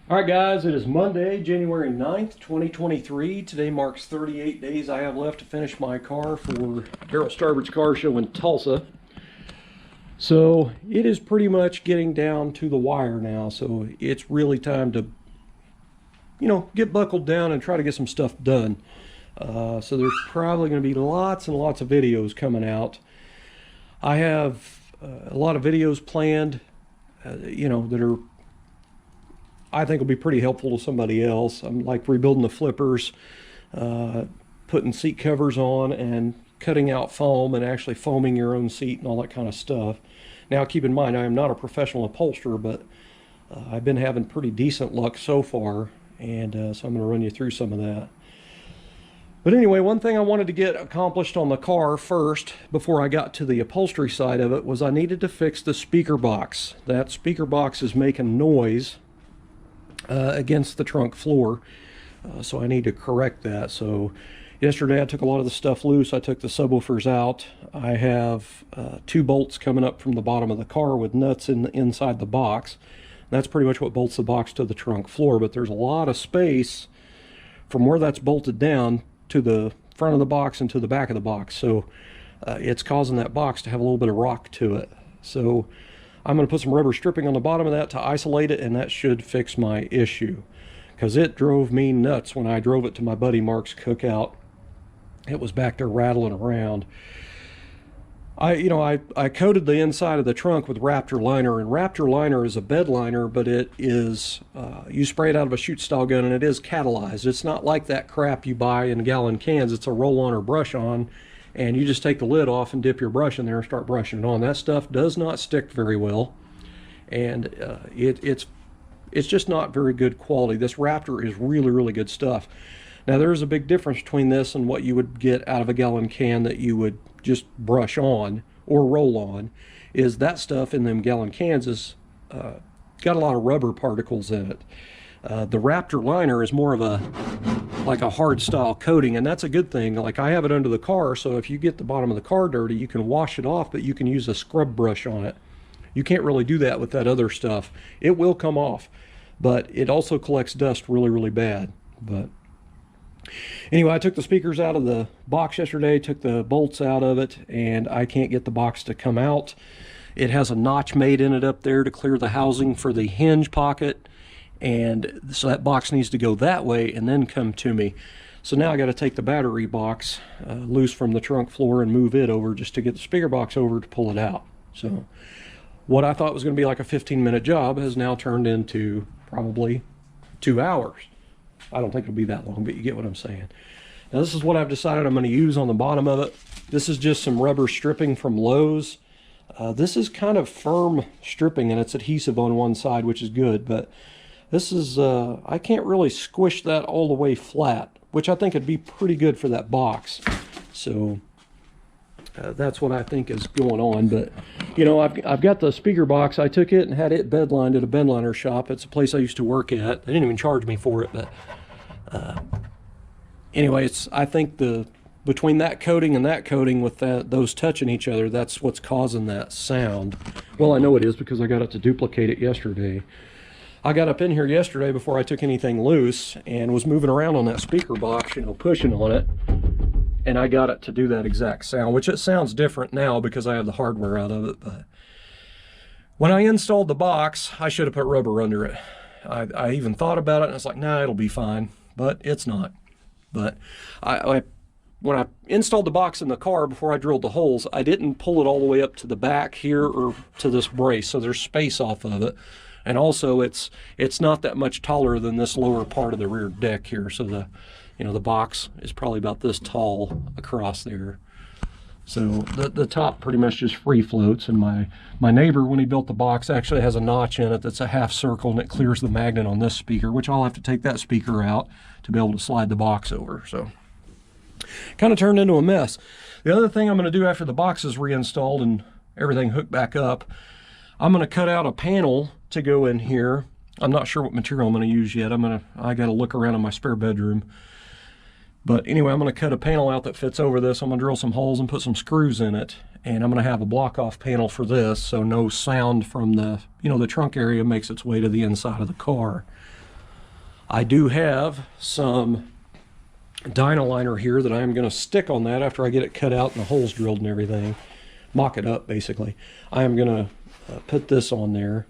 All right, guys, it is Monday, January 9th, 2023. Today marks 38 days I have left to finish my car for Daryl Starboard's car show in Tulsa. So it is pretty much getting down to the wire now. So it's really time to, get buckled down and try to get some stuff done. So there's probably going to be lots and lots of videos coming out. I have a lot of videos planned, that are I think will be pretty helpful to somebody else. I'm like rebuilding the flippers, putting seat covers on and cutting out foam and actually foaming your own seat and all that kind of stuff. Now keep in mind, I am not a professional upholsterer, but I've been having pretty decent luck so far, and so I'm going to run you through some of that. But anyway, one thing I wanted to get accomplished on the car first, before I got to the upholstery side of it, was I needed to fix the speaker box. That speaker box is making noise against the trunk floor, so I need to correct that. So yesterday I took a lot of the stuff loose. I took the subwoofers out. I have 2 bolts coming up from the bottom of the car with nuts inside the box. That's pretty much what bolts the box to the trunk floor, but there's a lot of space from where that's bolted down to the front of the box and to the back of the box, so it's causing that box to have a little bit of rock to it. So I'm going to put some rubber stripping on the bottom of that to isolate it, and that should fix my issue, because it drove me nuts when I drove it to my buddy Mark's cookout. It was back there rattling around. I coated the inside of the trunk with Raptor liner, and Raptor liner is a bed liner, but it is you spray it out of a shoot style gun, and it is catalyzed. It's not like that crap you buy in gallon cans. It's a roll on or brush on, and you just take the lid off and dip your brush in there and start brushing it on. That stuff does not stick very well, and it's just not very good quality. This Raptor is really, really good stuff. Now there's a big difference between this and what you would get out of a gallon can that you would just brush on or roll on, is that stuff in them gallon cans is got a lot of rubber particles in it. The Raptor liner is more of like a hard style coating, and that's a good thing. Like, I have it under the car, so if you get the bottom of the car dirty, you can wash it off, but you can use a scrub brush on it. You can't really do that with that other stuff. It will come off, but it also collects dust really, really bad. But anyway, I took the speakers out of the box yesterday, took the bolts out of it, and I can't get the box to come out. It has a notch made in it up there to clear the housing for the hinge pocket, and so that box needs to go that way and then come to me. So now I got to take the battery box loose from the trunk floor and move it over just to get the speaker box over to pull it out. So what I thought was going to be like a 15-minute job has now turned into probably 2 hours. I don't think it'll be that long, but you get what I'm saying. Now this is what I've decided I'm going to use on the bottom of it. This is just some rubber stripping from Lowe's. This is kind of firm stripping, and it's adhesive on one side, which is good, but this is, I can't really squish that all the way flat, which I think would be pretty good for that box. So that's what I think is going on. But, I've got the speaker box. I took it and had it bedlined at a bedliner shop. It's a place I used to work at. They didn't even charge me for it, but anyway, I think between that coating and that coating, with those touching each other, that's what's causing that sound. Well, I know it is because I got it to duplicate it yesterday. I got up in here yesterday before I took anything loose and was moving around on that speaker box, pushing on it, and I got it to do that exact sound, which it sounds different now because I have the hardware out of it. But when I installed the box, I should have put rubber under it. I even thought about it, and it's like, nah, it'll be fine, but it's not. But when I installed the box in the car, before I drilled the holes, I didn't pull it all the way up to the back here or to this brace, so there's space off of it. And also it's not that much taller than this lower part of the rear deck here, so the box is probably about this tall across there. So the top pretty much just free floats, and my neighbor, when he built the box, actually has a notch in it that's a half circle, and it clears the magnet on this speaker, which I'll have to take that speaker out to be able to slide the box over. So kind of turned into a mess. The other thing I'm going to do after the box is reinstalled and everything hooked back up, I'm going to cut out a panel to go in here. I'm not sure what material I'm going to use yet. I got to look around in my spare bedroom. But anyway, I'm going to cut a panel out that fits over this. I'm going to drill some holes and put some screws in it, and I'm going to have a block off panel for this, so no sound from the trunk area makes its way to the inside of the car. I do have some Dynaliner here that I'm going to stick on that after I get it cut out and the holes drilled and everything. Mock it up, basically. I am going to put this on there.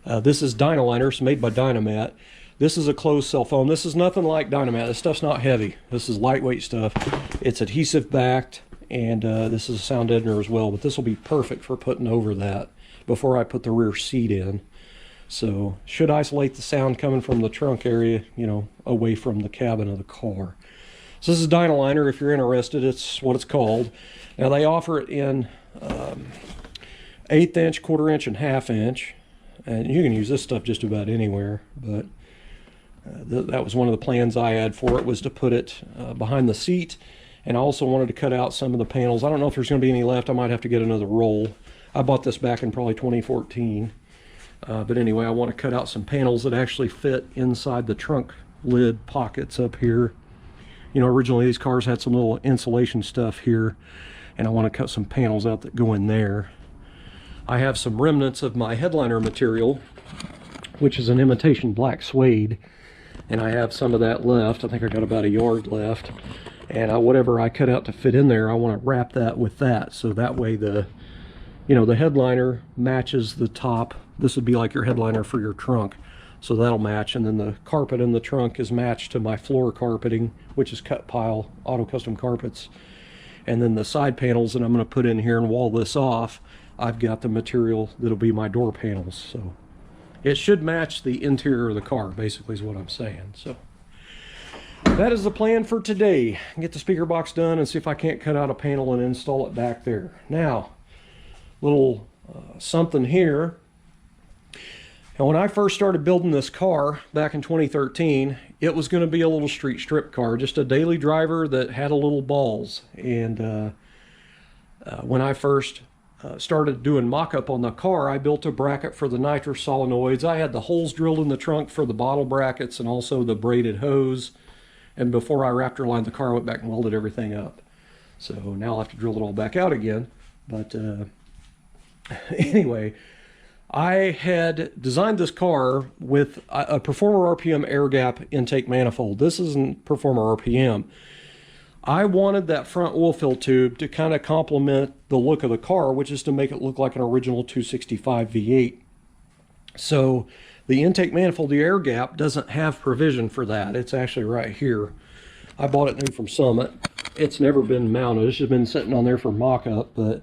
This is Dynaliner. It's made by Dynamat. This is a closed cell foam. This is nothing like Dynamat. This stuff's not heavy. This is lightweight stuff. It's adhesive backed, and this is a sound deadener as well, but this will be perfect for putting over that before I put the rear seat in. So should isolate the sound coming from the trunk area, you know, away from the cabin of the car. So this is Dynaliner. If you're interested, it's what it's called. Now they offer it in 1/8 inch, 1/4 inch, and 1/2 inch. And you can use this stuff just about anywhere, but that was one of the plans I had for it, was to put it behind the seat. And I also wanted to cut out some of the panels. I don't know if there's going to be any left. I might have to get another roll. I bought this back in probably 2014. But anyway, I want to cut out some panels that actually fit inside the trunk lid pockets up here. You know, originally these cars had some little insulation stuff here, and I want to cut some panels out that go in there. I have some remnants of my headliner material, which is an imitation black suede, and I have some of that left. I think I got about a yard left, and whatever I cut out to fit in there, I want to wrap that with that, so that way the, you know, the headliner matches the top. This would be like your headliner for your trunk, so that'll match. And then the carpet in the trunk is matched to my floor carpeting, which is cut pile auto custom carpets. And then the side panels that I'm going to put in here and wall this off, I've got the material that'll be my door panels. So it should match the interior of the car, basically, is what I'm saying. So that is the plan for today. Get the speaker box done and see if I can't cut out a panel and install it back there. Now, little something here. And when I first started building this car back in 2013, it was going to be a little street strip car, just a daily driver that had a little balls. And when I first started doing mock-up on the car, I built a bracket for the nitrous solenoids. I had the holes drilled in the trunk for the bottle brackets and also the braided hose. And before I raptor lined the car, I went back and welded everything up. So now I'll have to drill it all back out again. But anyway, I had designed this car with a Performer RPM air gap intake manifold. This isn't Performer RPM. I wanted that front oil fill tube to kind of complement the look of the car, which is to make it look like an original 265 V8. So the intake manifold, the air gap, doesn't have provision for that. It's actually right here. I bought it new from Summit. It's never been mounted. It's just been sitting on there for mock-up, but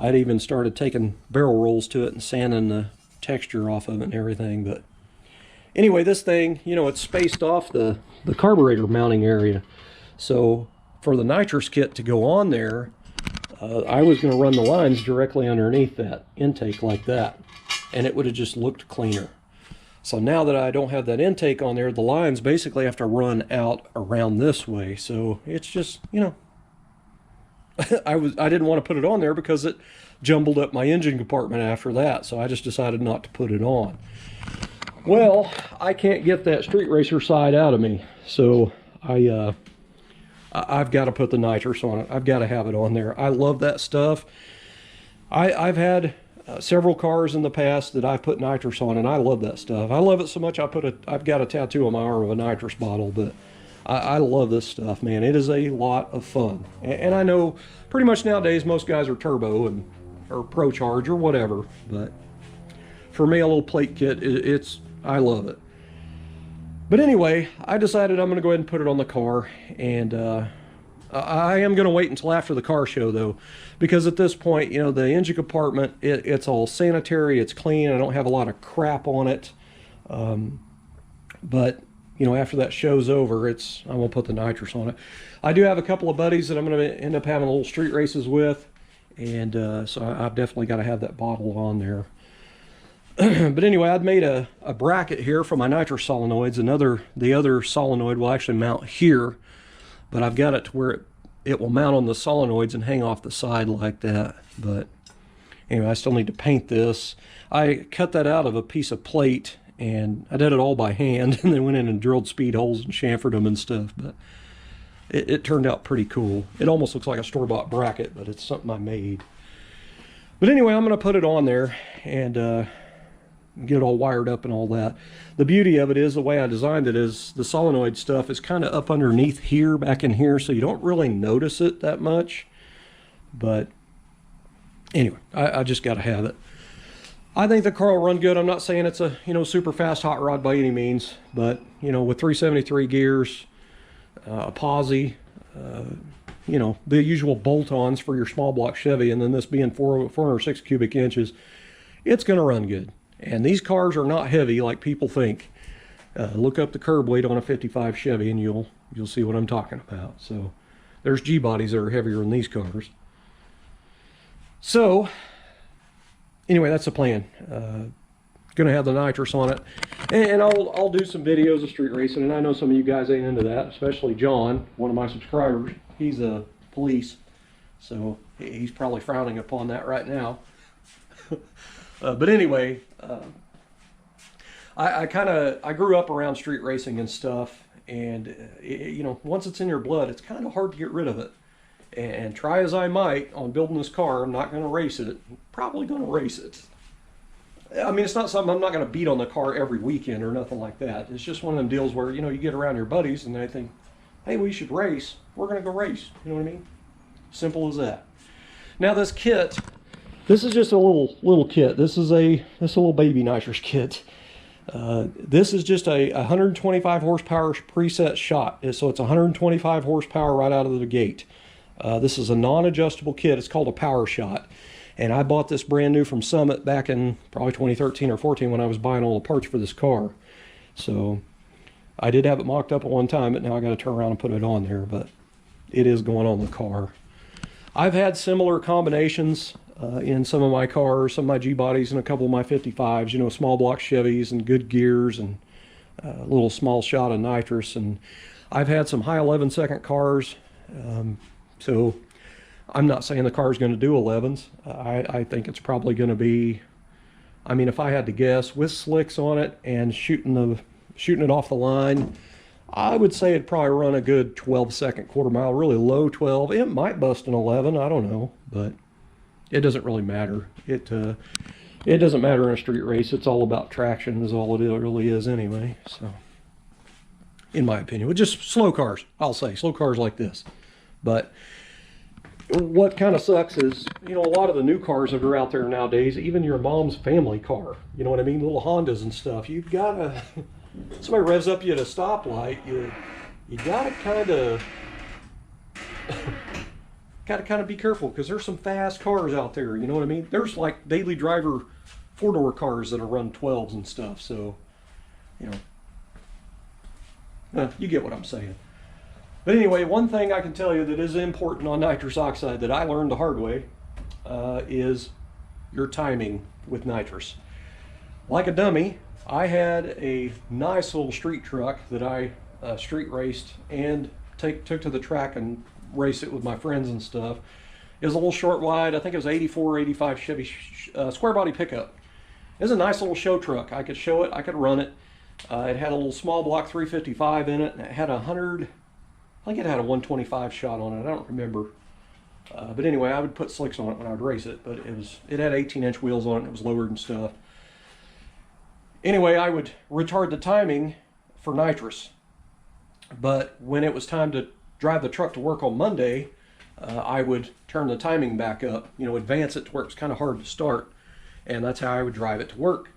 I'd even started taking barrel rolls to it and sanding the texture off of it and everything. But anyway, this thing, you know, it's spaced off the carburetor mounting area. So for the nitrous kit to go on there, I was going to run the lines directly underneath that intake like that, and it would have just looked cleaner. So now that I don't have that intake on there, the lines basically have to run out around this way. So it's just, you know, I didn't want to put it on there because it jumbled up my engine compartment after that, so I just decided not to put it on. Well, I can't get that street racer side out of me, so I've got to put the nitrous on it. I've got to have it on there. I love that stuff. I've had several cars in the past that I've put nitrous on, and I love that stuff. I love it so much I've got a tattoo on my arm of a nitrous bottle, but I love this stuff, man. It is a lot of fun. And I know pretty much nowadays most guys are turbo or pro charge or whatever, but for me, a little plate kit, I love it. But anyway, I decided I'm going to go ahead and put it on the car, and I am going to wait until after the car show, though, because at this point, you know, the engine compartment, it's all sanitary, it's clean, I don't have a lot of crap on it. But you know, after that show's over, I'm going to put the nitrous on it. I do have a couple of buddies that I'm going to end up having a little street races with, and so I've definitely got to have that bottle on there. But anyway, I've made a bracket here for my nitrous solenoids. The other solenoid will actually mount here, but I've got it to where it will mount on the solenoids and hang off the side like that. But anyway, I still need to paint this. I cut that out of a piece of plate, and I did it all by hand, and then went in and drilled speed holes and chamfered them and stuff. But it turned out pretty cool. It almost looks like a store-bought bracket, but it's something I made. But anyway, I'm going to put it on there, and get it all wired up and all that. The beauty of it is, the way I designed it is the solenoid stuff is kind of up underneath here, back in here, so you don't really notice it that much. But anyway, I just got to have it. I think the car will run good. I'm not saying it's a, you know, super fast hot rod by any means, but, you know, with 373 gears, a posi, you know, the usual bolt-ons for your small block Chevy, and then this being 406 cubic inches, it's going to run good. And these cars are not heavy like people think. Look up the curb weight on a 55 Chevy and you'll see what I'm talking about. So there's G-bodies that are heavier than these cars. So anyway, that's the plan. Gonna have the nitrous on it, and I'll do some videos of street racing. And I know some of you guys ain't into that, especially John, one of my subscribers. He's a police, so he's probably frowning upon that right now. But anyway, I grew up around street racing and stuff, and you know, once it's in your blood, it's kind of hard to get rid of it. And try as I might on building this car, I'm not going to race it. I'm probably going to race it. I mean, it's not something I'm not going to beat on the car every weekend or nothing like that. It's just one of them deals where, you know, you get around your buddies and they think, hey, we should race. We're going to go race. You know what I mean? Simple as that. Now this kit, this is just a little kit. This is a little baby nitrous kit. This is just a 125 horsepower preset shot. So it's 125 horsepower right out of the gate. This is a non-adjustable kit. It's called a power shot. And I bought this brand new from Summit back in probably 2013 or 14 when I was buying all the parts for this car. So I did have it mocked up at one time, but now I got to turn around and put it on there. But it is going on the car. I've had similar combinations in some of my cars, some of my G-bodies and a couple of my 55s, you know, small block Chevys and good gears and a little small shot of nitrous. And I've had some high 11-second cars. So I'm not saying the car is going to do 11s. I think it's probably going to be, I mean, if I had to guess, with slicks on it and shooting it off the line, I would say it'd probably run a good 12-second quarter mile, really low 12. It might bust an 11, I don't know, but it doesn't really matter. It doesn't matter in a street race. It's all about traction is all it really is anyway. So in my opinion, with just slow cars, I'll say slow cars like this. But what kind of sucks is, you know, a lot of the new cars that are out there nowadays, even your mom's family car, you know what I mean, little Hondas and stuff, you've got to, somebody revs up you at a stoplight, you got to kind of be careful, because there's some fast cars out there, you know what I mean. There's like daily driver 4-door cars that are run 12s and stuff, so, you know, you get what I'm saying. But anyway, one thing I can tell you that is important on nitrous oxide that I learned the hard way is your timing with nitrous. Like a dummy, I had a nice little street truck that I street raced and took to the track and raced it with my friends and stuff. It was a little short wide, I think it was 84 or 85 Chevy square body pickup. It was a nice little show truck. I could show it, I could run it. It had a little small block 355 in it, and it had I think it had a 125 shot on it. I don't remember. But anyway, I would put slicks on it when I would race it. But it had 18-inch wheels on it. And it was lowered and stuff. Anyway, I would retard the timing for nitrous. But when it was time to drive the truck to work on Monday, I would turn the timing back up. You know, advance it to where it was kind of hard to start. And that's how I would drive it to work.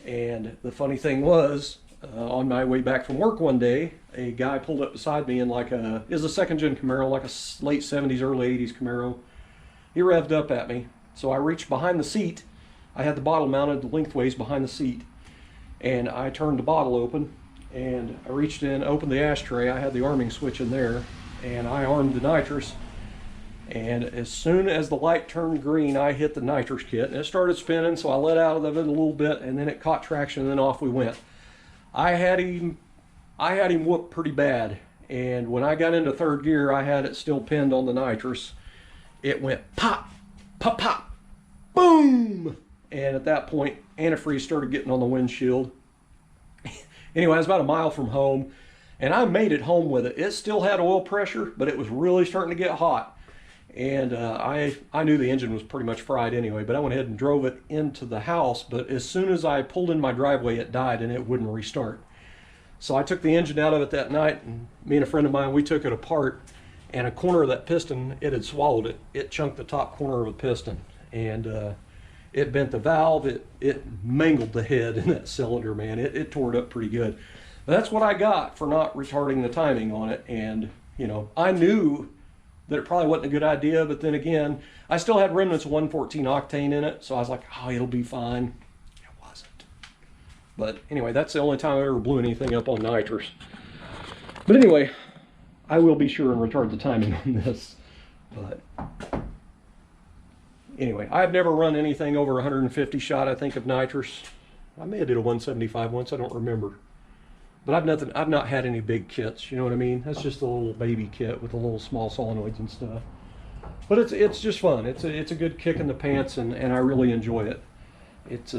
And the funny thing was, on my way back from work one day, a guy pulled up beside me in like it was a second-gen Camaro, like a late 70s, early 80s Camaro. He revved up at me. So I reached behind the seat. I had the bottle mounted lengthways behind the seat. And I turned the bottle open, and I reached in, opened the ashtray. I had the arming switch in there, and I armed the nitrous. And as soon as the light turned green, I hit the nitrous kit, and it started spinning, so I let out of it a little bit, and then it caught traction, and then off we went. I had him whooped pretty bad, and when I got into third gear, I had it still pinned on the nitrous. It went pop, pop, pop, boom! And at that point, antifreeze started getting on the windshield. Anyway, I was about a mile from home, and I made it home with it. It still had oil pressure, but it was really starting to get hot. And I knew the engine was pretty much fried anyway, but I went ahead and drove it into the house. But as soon as I pulled in my driveway, it died and it wouldn't restart. So I took the engine out of it that night, and me and a friend of mine, we took it apart, and a corner of that piston, it had swallowed it. It chunked the top corner of the piston, and it bent the valve. It mangled the head in that cylinder, man. It tore it up pretty good. But that's what I got for not retarding the timing on it. And, you know, I knew that it probably wasn't a good idea, but then again, I still had remnants of 114 octane in it, so I was like, oh, it'll be fine. It wasn't. But anyway, that's the only time I ever blew anything up on nitrous. But anyway, I will be sure and retard the timing on this. But anyway, I've never run anything over 150 shot, I think, of nitrous. I may have did a 175 once, I don't remember. But I've not had any big kits, you know what I mean? That's just a little baby kit with a little small solenoids and stuff. But it's just fun. It's a good kick in the pants, and I really enjoy it. It's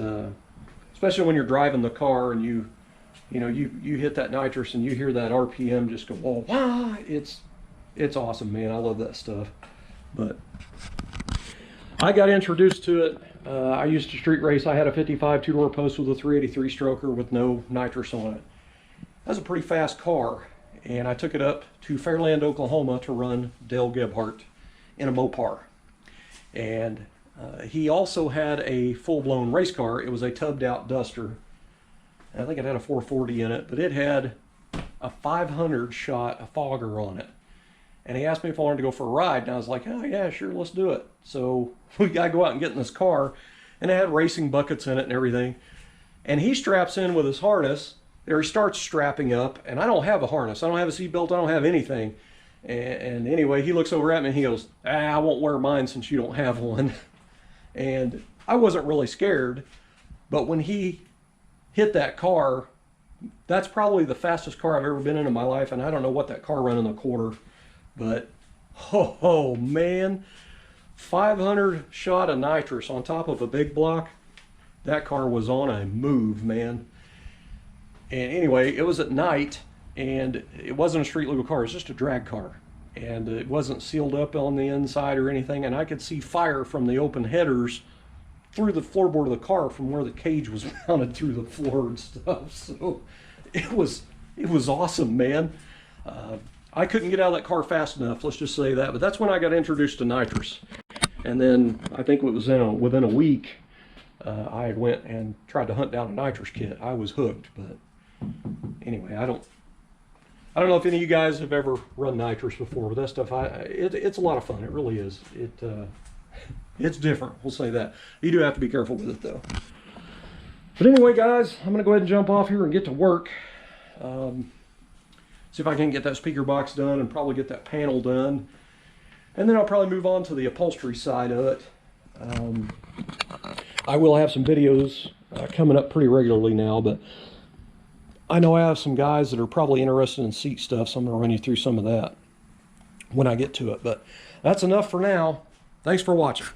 especially when you're driving the car and you hit that nitrous and you hear that RPM just go, whoa, wah! It's awesome, man. I love that stuff. But I got introduced to it. I used to street race. I had a 55 two-door post with a 383 stroker with no nitrous on it. That's a pretty fast car, and I took it up to Fairland, Oklahoma to run Dale Gebhardt in a Mopar. And he also had a full-blown race car. It was a tubbed-out Duster. I think it had a 440 in it, but it had a 500 shot, a fogger on it. And he asked me if I wanted to go for a ride, and I was like, oh yeah, sure, let's do it. So we got to go out and get in this car, and it had racing buckets in it and everything. And he straps in with his harness. There he starts strapping up, and I don't have a harness. I don't have a seatbelt. I don't have anything. And anyway, he looks over at me and he goes, I won't wear mine since you don't have one. And I wasn't really scared, but when he hit that car, that's probably the fastest car I've ever been in my life, and I don't know what that car ran in the quarter, but oh man, 500 shot of nitrous on top of a big block. That car was on a move, man. And anyway, it was at night, and it wasn't a street legal car, it was just a drag car. And it wasn't sealed up on the inside or anything, and I could see fire from the open headers through the floorboard of the car from where the cage was mounted through the floor and stuff. So it was awesome, man. I couldn't get out of that car fast enough, let's just say that, but that's when I got introduced to nitrous. And then I think it was within a week, I went and tried to hunt down a nitrous kit. I was hooked, but anyway, I don't know if any of you guys have ever run nitrous before, but that stuff, it's a lot of fun. It really is. It's different, we'll say that. You do have to be careful with it though. But anyway, guys, I'm gonna go ahead and jump off here and get to work. See if I can get that speaker box done and probably get that panel done. And then I'll probably move on to the upholstery side of it. I will have some videos coming up pretty regularly now, but I know I have some guys that are probably interested in seat stuff, so I'm going to run you through some of that when I get to it. But that's enough for now. Thanks for watching.